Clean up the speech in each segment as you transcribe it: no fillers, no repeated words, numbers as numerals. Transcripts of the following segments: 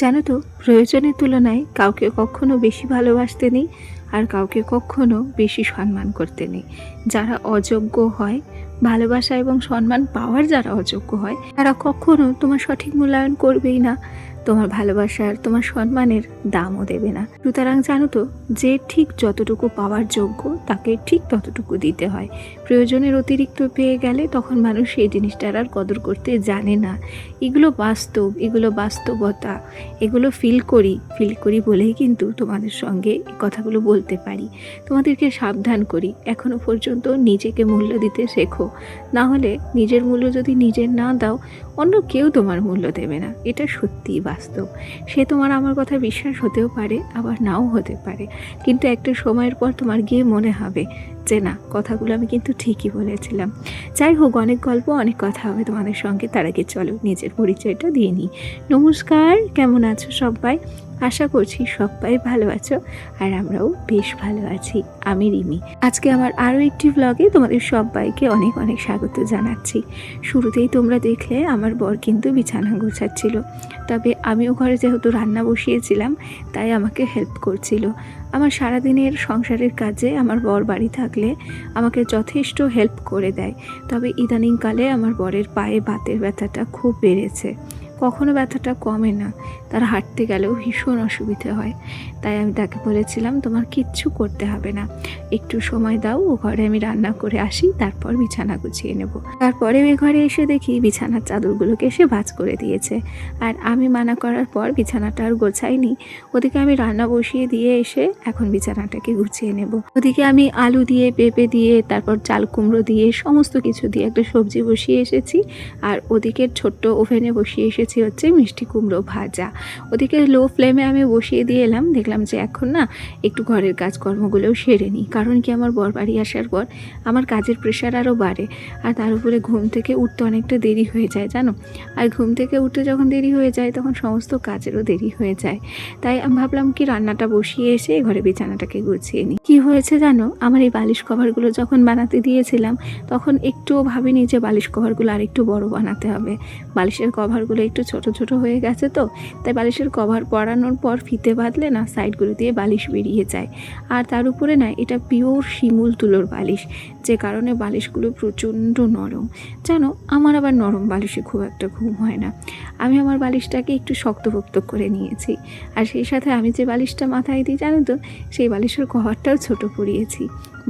জানো তো, প্রয়োজনের তুলনায় কাউকে কখনো বেশি ভালোবাসতে নেই, আর কাউকে কখনো বেশি সম্মান করতে নেই। যারা অযোগ্য হয়, ভালোবাসা এবং সম্মান পাওয়ার যারা অযোগ্য হয়, তারা কখনো তোমার সঠিক মূল্যায়ন করবেই না, তোমার ভালোবাসার তোমার সম্মানের দামও দেবে না। সুতরাং জানো তো, যে ঠিক যতটুকু পাওয়ার যোগ্য তাকে ঠিক ততটুকু দিতে হয়। প্রয়োজনের অতিরিক্ত পেয়ে গেলে তখন মানুষ সেই জিনিসটার আর কদর করতে জানে না। এগুলো বাস্তব, এগুলো বাস্তবতা, এগুলো ফিল করি বলেই কিন্তু তোমাদের সঙ্গে এই কথাগুলো বলতে পারি। তোমাদেরকে সাবধান করি, এখনো পর্যন্ত নিজেকে মূল্য দিতে শেখো। না হলে নিজের মূল্য যদি নিজের না দাও, অন্য কেউ তোমার মূল্য দেবে না। এটা সত্যিই বাস্তব। সে তোমার আমার কথা বিশ্বাস হতেও পারে, আবার নাও হতে পারে, কিন্তু একটা সময়ের পর তোমার গিয়ে মনে হবে যে না, কথাগুলো আমি কিন্তু ঠিকই বলেছিলাম। যাই হোক, অনেক গল্প, অনেক কথা হবে তোমাদের সঙ্গে। তার আগে চলো নিজের পরিচয়টা দিয়ে নিই। নমস্কার, কেমন আছো সবাই? আশা করছি সবাই ভালো আছো, আর আমরাও বেশ ভালো আছি। আমি রিমি। আজকে আমার আরও একটি ব্লগে তোমাদের সবাইকে অনেক অনেক স্বাগত জানাচ্ছি। শুরুতেই তোমরা দেখলে আমার বর কিন্তু বিছানা গোছাচ্ছিল, তবে আমিও ঘরে যেহেতু রান্না বসিয়েছিলাম তাই আমাকে হেল্প করছিল। আমার সারাদিনের সংসারের কাজে আমার বর বাড়ি থাকলে আমাকে যথেষ্ট হেল্প করে দেয়। তবে ইদানিংকালে আমার বরের পায়ে বাতের ব্যথাটা খুব বেড়েছে, কখনো ব্যথাটা কমে না, তার হাঁটতে গেলেও ভীষণ অসুবিধে হয়। তাই আমি তাকে বলেছিলাম তোমার কিচ্ছু করতে হবে না, একটু সময় দাও, ও ঘরে আমি রান্না করে আসি, তারপর বিছানা গুছিয়ে নেব। তারপরে ওই ঘরে এসে দেখি বিছানার চাদরগুলোকে এসে ভাঁজ করে দিয়েছে, আর আমি মানা করার পর বিছানাটা আর গোছাইনি। ওদিকে আমি রান্না বসিয়ে দিয়ে এসে এখন বিছানাটাকে গুছিয়ে নেব। ওদিকে আমি আলু দিয়ে, পেঁপে দিয়ে, তারপর চাল কুমড়ো দিয়ে, সমস্ত কিছু দিয়ে একটা সবজি বসিয়ে এসেছি। আর ওদিকে ছোট্ট ওভেনে বসিয়ে এসেছি হচ্ছে মিষ্টি কুমড়ো ভাজা। ওদিকে লো ফ্লেমে আমি বসিয়ে দিয়ে এলাম, দেখলাম যে এখন না একটু ঘরের কাজকর্মগুলোও সেরে নিই। কারণ কি, আমার বর বাড়ি আসার পর আমার কাজের প্রেশার আরও বাড়ে, আর তার উপরে ঘুম থেকে উঠতে অনেকটা দেরি হয়ে যায় জানো। আর ঘুম থেকে উঠতে যখন দেরি হয়ে যায় তখন সমস্ত কাজেরও দেরি হয়ে যায়। তাই আমি ভাবলাম কি, রান্নাটা বসিয়ে এসে ঘরে বিছানাটাকে গুছিয়ে নিই। কী হয়েছে জানো, আমার এই বালিশ কভারগুলো যখন বানাতে দিয়েছিলাম তখন একটুও ভাবিনি যে বালিশ কভারগুলো আর একটু বড় বানাতে হবে। বালিশের কভারগুলো একটু ছোট ছোট হয়ে গেছে তো, তাই বালিশের কভার পরানোর পর ফিতে বাঁধলে না সাইডগুলো দিয়ে বালিশ বেরিয়ে যায়। আর তার উপরে না এটা পিওর শিমুল তুলোর বালিশ, যে কারণে বালিশগুলো প্রচণ্ড নরম। জানো, আমার আবার নরম বালিশে খুব একটা ঘুম হয় না। আমি আমার বালিশটাকে একটু শক্তপোক্ত করে নিয়েছি, আর সেই সাথে আমি যে বালিশটা মাথায় দিই জানো তো, সেই বালিশের কভারটাও ছোট পরিয়েছি।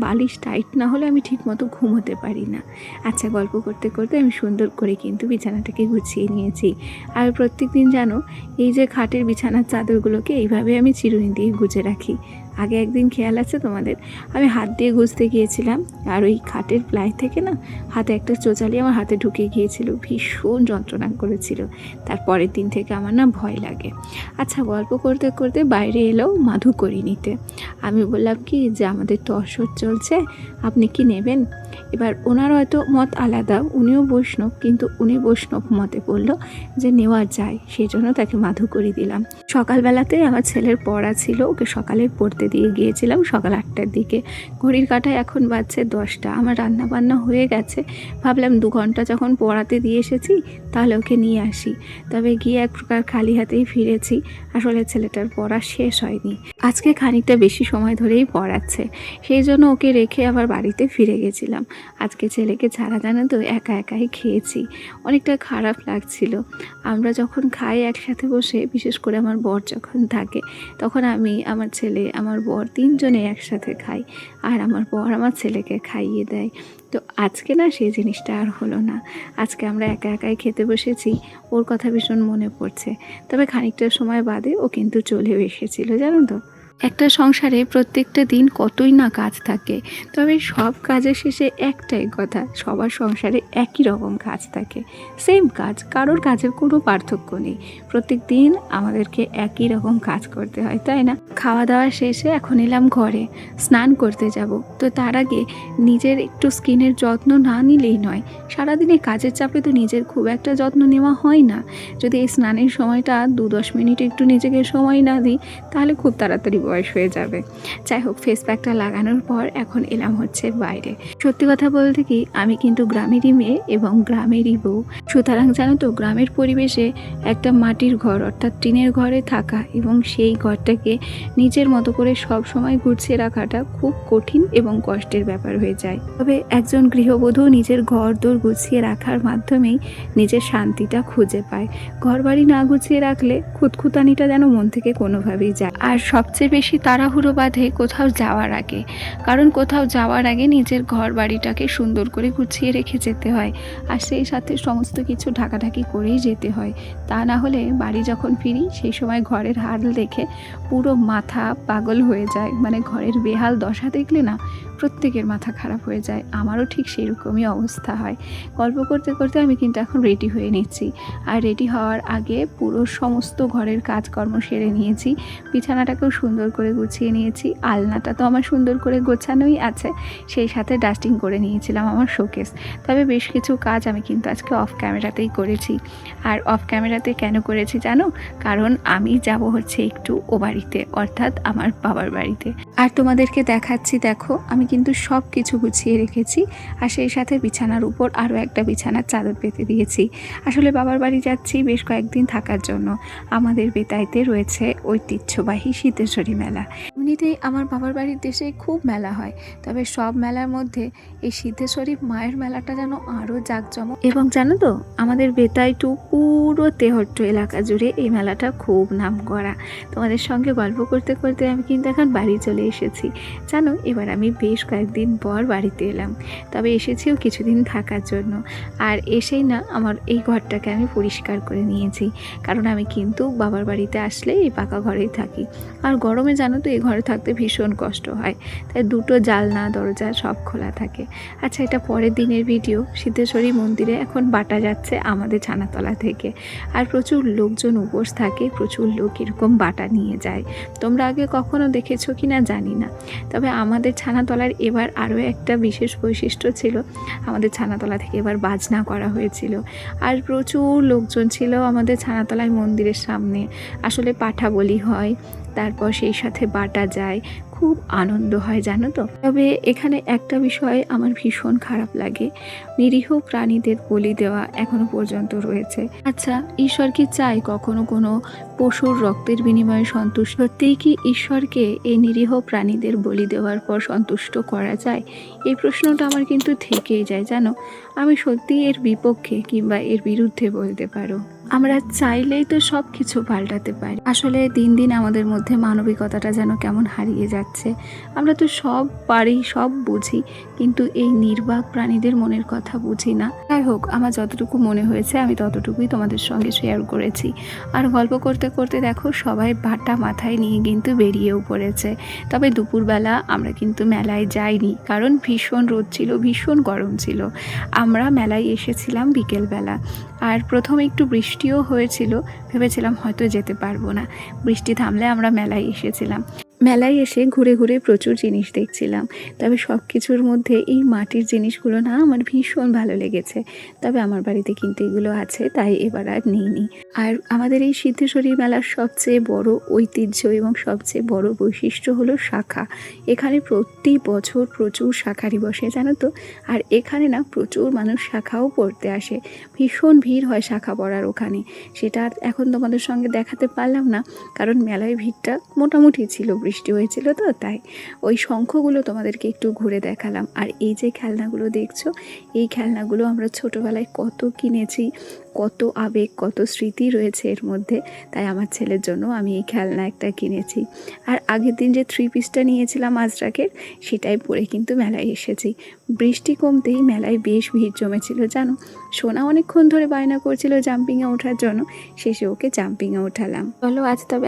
বালিশ টাইট না হলে আমি ঠিকমতো ঘুমোতে পারি না। আচ্ছা, গল্প করতে করতে আমি সুন্দর করে কিন্তু বিছানাটাকে গুছিয়ে নিয়েছি। আর প্রত্যেক দিন জানো, এই যে খাটের বিছানার চাদরগুলোকে এইভাবে আমি চিরুনি দিয়ে গুজে রাখি। আগে একদিন খেয়াল আছে তোমাদের, আমি হাত দিয়ে গুজতে গিয়েছিলাম, আর ওই খাটের প্লাই থেকে না হাতে একটা চোচালি আমার হাতে ঢুকে গিয়েছিল, ভীষণ যন্ত্রণা করেছিল। তারপরের দিন থেকে আমার না ভয় লাগে। আচ্ছা, গল্প করতে করতে বাইরে এলো মাধুকরী নিতে। আমি বললাম কি যে আমাদের তো অসহ্য চলছে, আপনি কি নেবেন? এবার ওনার হয়তো মত আলাদা, উনিও বৈষ্ণব, কিন্তু উনি বৈষ্ণব মতে বলল যে নেওয়া যায়, সেই জন্য তাকে মাধুকরী দিলাম। সকালবেলাতে আমার ছেলের পড়া ছিল, ওকে সকালে পড়তে দিয়ে গিয়েছিলাম সকাল 8টার দিকে। ঘড়ির কাঁটায় এখন বাজছে 10টা। আমার রান্না বান্না হয়ে গেছে, ভাবলাম 2 ঘন্টা যখন পড়াতে দিয়ে এসেছি তাহলে ওকে নিয়ে আসি। তবে গিয়ে এক প্রকার খালি হাতেই ফিরেছি, আসলে ছেলেটার পড়া শেষ হয়নি। আজকে খানিকটা বেশি সময় ধরেই পড়াচ্ছে, সেই জন্য ওকে রেখে আবার বাড়িতে ফিরে গেছিলাম। আজকে ছেলেকে ছাড়া জানো তো একা একাই খেয়েছি, অনেকটা খারাপ লাগছিল। আমরা যখন খাই একসাথে বসে, বিশেষ করে আমার বর যখন থাকে, তখন আমি, আমার ছেলে, আমার বর 3 জনে একসাথে খাই, আর আমার বর আমার ছেলেকে খাইয়ে দেয়। তো আজকে না সেই জিনিসটা আর হলো না। আজকে আমরা একা একাই খেতে বসেছি, ওর কথা ভীষণ মনে পড়ছে। তবে খানিকটা সময় বাদে ও কিন্তু চলেও এসেছিল জানো তো। একটা সংসারে প্রত্যেকটা দিন কতই না কাজ থাকে, তবে সব কাজের শেষে একটাই কথা, সবার সংসারে একই রকম কাজ থাকে, সেম কাজ, কারোর কাজের কোনো পার্থক্য নেই। প্রত্যেক দিন আমাদেরকে একই রকম কাজ করতে হয়, তাই না? খাওয়া দাওয়া শেষে এখন এলাম ঘরে, স্নান করতে যাব। তো তার আগে নিজের একটু স্কিনের যত্ন না নিলেই নয়। সারাদিনে কাজের চাপে তো নিজের খুব একটা যত্ন নেওয়া হয় না। যদি এই স্নানের সময়টা 2-10 মিনিট একটু নিজেকে সময় না দিই, তাহলে খুব তাড়াতাড়ি বয়স হয়ে যাবে। যাই হোক, ফেস প্যাকটা লাগানোর পর এখন এলাম হচ্ছে বাইরে। সত্যি কথা বলতে কি, আমি কিন্তু গ্রামেরই মেয়ে এবং গ্রামেরই বউ। সুতরাং জানো তো, গ্রামের পরিবেশে একটা মাটির ঘর অর্থাৎ টিনের ঘরে থাকা এবং সেই ঘরটাকে নিজের মতো করে সব সময় গুছিয়ে রাখাটা খুব কঠিন এবং কষ্টের ব্যাপার হয়ে যায়। তবে একজন গৃহবধূ নিজের ঘর দোর গুছিয়ে রাখার মাধ্যমেই নিজের শান্তিটা খুঁজে পায়। ঘর বাড়ি না গুছিয়ে রাখলে খুঁতখুঁতানিটা যেন মন থেকে কোনোভাবেই যায়। আর সবচেয়ে বেশি তাড়াহুড়ো বাঁধে কোথাও যাওয়ার আগে, কারণ কোথাও যাওয়ার আগে নিজের ঘর বাড়িটাকে সুন্দর করে গুছিয়ে রেখে যেতে হয়, আর সেই সাথে সমস্ত কিছু ঢাকাঢাকি করেই যেতে হয়। তা না হলে বাড়ি যখন ফিরি সেই সময় ঘরের হাল দেখে পুরো মাথা পাগল হয়ে যায়। মানে ঘরের বেহাল দশা দেখলে না প্রত্যেকের মাথা খারাপ হয়ে যায়। আমারও ঠিক সেরকমই অবস্থা হয়। গল্প করতে করতে আমি কিন্তু এখন রেডি হয়ে নিচ্ছি, আর রেডি হওয়ার আগে পুরো সমস্ত ঘরের কাজকর্ম সেরে নিয়েছি। বিছানাটাকেও সুন্দর করে গুছিয়ে নিয়েছি। আলনাটা তো আমার সুন্দর করে গোছানোই আছে, সেই সাথে ডাস্টিং করে নিয়েছিলাম আমার শোকেস। তবে বেশ কিছু কাজ আমি কিন্তু আজকে অফ ক্যামেরাতেই করেছি। আর অফ ক্যামেরাতে কেন করেছি জানো? কারণ আমি যাব হচ্ছে একটু ও বাড়িতে, অর্থাৎ আমার বাবার বাড়িতে। আর তোমাদেরকে দেখাচ্ছি, দেখো আমি কিন্তু সব কিছু গুছিয়ে রেখেছি, আর সেই সাথে বিছানার উপর আরও একটা বিছানার চাদর পেতে দিয়েছি। আসলে বাবার বাড়ি যাচ্ছি বেশ কয়েকদিন থাকার জন্য। আমাদের বেতাইতে রয়েছে ঐতিহ্যবাহী সিদ্ধেশ্বরী মেলা। এমনিতেই আমার বাবার বাড়ির দেশে খুব মেলা হয়, তবে সব মেলার মধ্যে এই সিদ্ধেশ্বরী মায়ের মেলাটা যেন আরও জাঁকজমক। এবং জানো তো, আমাদের বেতাইটু পুরো তেহট্ট এলাকা জুড়ে এই মেলাটা খুব নাম করা। তোমাদের সঙ্গে গল্প করতে করতে আমি কিন্তু এখন বাড়ি চলে এসেছি। জানো, এবার আমি বেশ কয়েকদিন পর বাড়িতে এলাম, তবে এসেছিও কিছুদিন থাকার জন্য। আর এসেই না আমার এই ঘরটাকে আমি পরিষ্কার করে নিয়েছি, কারণ আমি কিন্তু বাবার বাড়িতে আসলে এই পাকা ঘরেই থাকি। আর গরমে জানো তো এই ঘরে থাকতে ভীষণ কষ্ট হয়, তাই দুটো জানলা দরজা সব খোলা থাকে। আচ্ছা, এটা পরের দিনের ভিডিও। সিদ্ধেশ্বরী মন্দিরে এখন বাটা যাচ্ছে আমাদের ছানাতলা থেকে, আর প্রচুর লোকজন উপোস থাকে, প্রচুর লোক এরকম বাটা নিয়ে যায়। তোমরা আগে কখনো দেখেছো কি না জানি না, তবে আমাদের ছানাতলার এবার আরও একটা বিশেষ বৈশিষ্ট্য ছিল। আমাদের ছানাতলা থেকে এবার বাজনা করা হয়েছিল, আর প্রচুর লোকজন ছিল আমাদের ছানাতলায় মন্দিরের সামনে। আসলে পাঠা বলি হয়, তারপর সেই সাথে বাটা যায়, খুব আনন্দ হয় জানো তো। তবে এখানে একটা বিষয় আমার ভীষণ খারাপ লাগে, নিরীহ প্রাণীদের বলি দেওয়া এখনো পর্যন্ত রয়েছে। আচ্ছা, ঈশ্বর কি চায় কখনো কোনো পশুর রক্তের বিনিময়ে সন্তুষ্ট? সত্যিই কি ঈশ্বরকে এই নিরীহ প্রাণীদের বলি দেওয়ার পর সন্তুষ্ট করা যায়? এই প্রশ্নটা আমার কিন্তু থেকেই যায় জানো। আমি সত্যিই এর বিপক্ষে কিংবা এর বিরুদ্ধে বলতে পারো। আমরা চাইলেই তো সব কিছু পাল্টাতে পারি। আসলে দিন দিন আমাদের মধ্যে মানবিকতাটা যেন কেমন হারিয়ে যাচ্ছে। আমরা তো সব পারি, সব বুঝি, কিন্তু এই নির্বাক প্রাণীদের মনের কথা বুঝি না। যাই হোক, আমার যতটুকু মনে হয়েছে আমি ততটুকুই তোমাদের সঙ্গে শেয়ার করেছি। আর গল্প করতে করতে দেখো সবাই বাটা মাথায় নিয়ে কিন্তু বেরিয়েও পড়েছে। তবে দুপুরবেলা আমরা কিন্তু মেলায় যাইনি, কারণ ভীষণ রোদ ছিল, ভীষণ গরম ছিল। আমরা মেলায় এসেছিলাম বিকেলবেলা, আর প্রথমে একটু বৃষ্টিও হয়েছিল, ভেবেছিলাম হয়তো যেতে পারবো না। বৃষ্টি থামলে আমরা মেলায় এসেছিলাম। মেলায় এসে ঘুরে ঘুরে প্রচুর জিনিস দেখছিলাম, তবে সব কিছুর মধ্যে এই মাটির জিনিসগুলো না আমার ভীষণ ভালো লেগেছে। তবে আমার বাড়িতে কিন্তু এগুলো আছে, তাই এবার আর নিইনি। আর আমাদের এই সিদ্ধেশ্বরী মেলার সবচেয়ে বড় ঐতিহ্য এবং সবচেয়ে বড় বৈশিষ্ট্য হলো শাখা। এখানে প্রতি বছর প্রচুর শাখারি বসে জানো তো। আর এখানে না প্রচুর মানুষ শাখাও পড়তে আসে, ভীষণ ভিড় হয় শাখা পড়ার ওখানে। সেটা আর এখন তোমাদের সঙ্গে দেখাতে পারলাম না, কারণ মেলায় ভিড়টা মোটামুটি ছিল, বৃষ্টি হয়েছিল তো তাই। ওই শঙ্খগুলো তোমাদেরকে একটু ঘুরে দেখালাম। আর এই যে খেলনাগুলো দেখছো, এই খেলনাগুলো আমরা ছোটোবেলায় কত কিনেছি, কত আবেগ, কত স্মৃতি রয়েছে এর মধ্যে। তাই আমার ছেলের জন্য আমি এই খেলনা একটা কিনেছি। আর আগের দিন যে 3 পিসটা নিয়েছিলাম আজরাকের, সেটাই পরে কিন্তু মেলায় এসেছি। বৃষ্টি কমতেই মেলায় বেশ ভিড় জমেছিল জানো। সোনা অনেকক্ষণ ধরে বায়না করছিল জাম্পিংয়ে ওঠার জন্য, শেষে ওকে জাম্পিংয়ে ওঠালাম। চলো আজ তবে